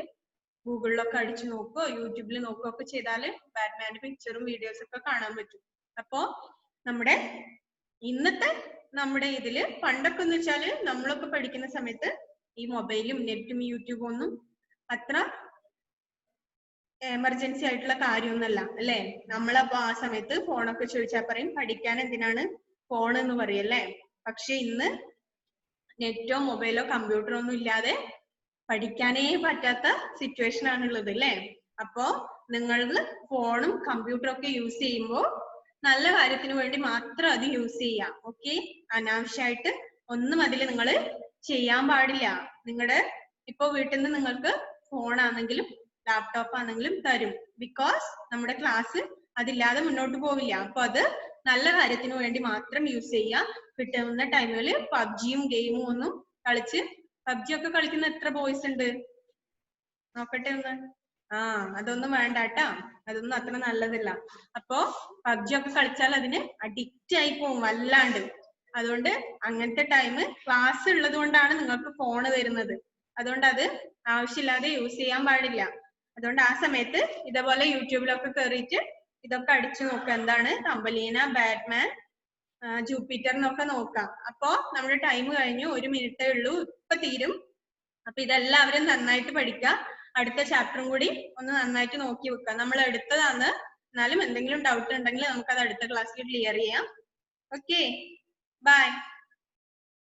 ഗൂഗിളിലൊക്കെ അടിച്ചു നോക്കോ യൂട്യൂബിൽ നോക്കോ ഒക്കെ ചെയ്താല് ബാറ്റ്മാന്റെ പിക്ചറും വീഡിയോസും ഒക്കെ കാണാൻ പറ്റും. അപ്പോ നമ്മുടെ ഇന്നത്തെ ഇതില് പണ്ടൊക്കെ എന്ന് വെച്ചാല് നമ്മളൊക്കെ പഠിക്കുന്ന സമയത്ത് ഈ മൊബൈലും നെറ്റും യൂട്യൂബും ഒന്നും അത്ര എമർജൻസി ആയിട്ടുള്ള കാര്യമൊന്നുമല്ല അല്ലെ? നമ്മളപ്പോ ആ സമയത്ത് ഫോണൊക്കെ ചോദിച്ചാൽ പറയും പഠിക്കാൻ എന്തിനാണ് ഫോൺ എന്ന് പറയല്ലേ? പക്ഷെ ഇന്ന് നെറ്റോ മൊബൈലോ കമ്പ്യൂട്ടറോ ഒന്നും ഇല്ലാതെ പഠിക്കാനേ പറ്റാത്ത സിറ്റുവേഷൻ ആണുള്ളത് അല്ലേ? അപ്പോ നിങ്ങൾ ഫോണും കമ്പ്യൂട്ടറും ഒക്കെ യൂസ് ചെയ്യുമ്പോൾ നല്ല കാര്യത്തിന് വേണ്ടി മാത്രം അത് യൂസ് ചെയ്യാം. ഓക്കെ, അനാവശ്യമായിട്ട് ഒന്നും അതിൽ നിങ്ങൾ ചെയ്യാൻ പാടില്ല. നിങ്ങളുടെ ഇപ്പൊ വീട്ടിൽ നിന്ന് നിങ്ങൾക്ക് ഫോൺ ആണെങ്കിലും ലാപ്ടോപ്പ് ആണെങ്കിലും തരും. ബിക്കോസ് നമ്മുടെ ക്ലാസ് അതില്ലാതെ മുന്നോട്ട് പോവില്ല. അപ്പൊ അത് നല്ല കാര്യത്തിന് വേണ്ടി മാത്രം യൂസ് ചെയ്യാം. കിട്ടുന്ന ടൈമില് പബ്ജിയും ഗെയിമും ഒന്നും കളിച്ച്, പബ്ജി ഒക്കെ കളിക്കുന്ന എത്ര ബോയ്സ് ഉണ്ട് നോക്കട്ടെ ഒന്ന്. അതൊന്നും വേണ്ട കേട്ടാ, അതൊന്നും അത്ര നല്ലതല്ല. അപ്പോ പബ്ജി ഒക്കെ കളിച്ചാൽ അതിന് അഡിക്റ്റ് ആയി പോവും വല്ലാണ്ട്. അതുകൊണ്ട് അങ്ങനത്തെ ടൈം ക്ലാസ് ഉള്ളത് കൊണ്ടാണ് നിങ്ങൾക്ക് ഫോൺ തരുന്നത്. അതുകൊണ്ട് അത് ആവശ്യമില്ലാതെ യൂസ് ചെയ്യാൻ പാടില്ല. അതുകൊണ്ട് ആ സമയത്ത് ഇതേപോലെ യൂട്യൂബിലൊക്കെ കയറിയിട്ട് ഇതൊക്കെ അടിച്ചു നോക്കാം. എന്താണ് തമ്പലീന, ബാറ്റ്മാൻ, ജൂപ്പിറ്റർ എന്നൊക്കെ നോക്കാം. അപ്പോ നമ്മുടെ ടൈം കഴിഞ്ഞു, 1 മിനിറ്റേ ഉള്ളൂ, ഇപ്പൊ തീരും. അപ്പൊ ഇതെല്ലാവരും നന്നായിട്ട് പഠിക്കുക. അടുത്ത ചാപ്റ്ററും കൂടി ഒന്ന് നന്നായിട്ട് നോക്കി വെക്കുക. നമ്മൾ എടുത്തതാണ്, എന്നാലും എന്തെങ്കിലും ഡൗട്ട് ഉണ്ടെങ്കിൽ നമുക്ക് അത് അടുത്ത ക്ലാസ്സിൽ ക്ലിയർ ചെയ്യാം. Okay, by.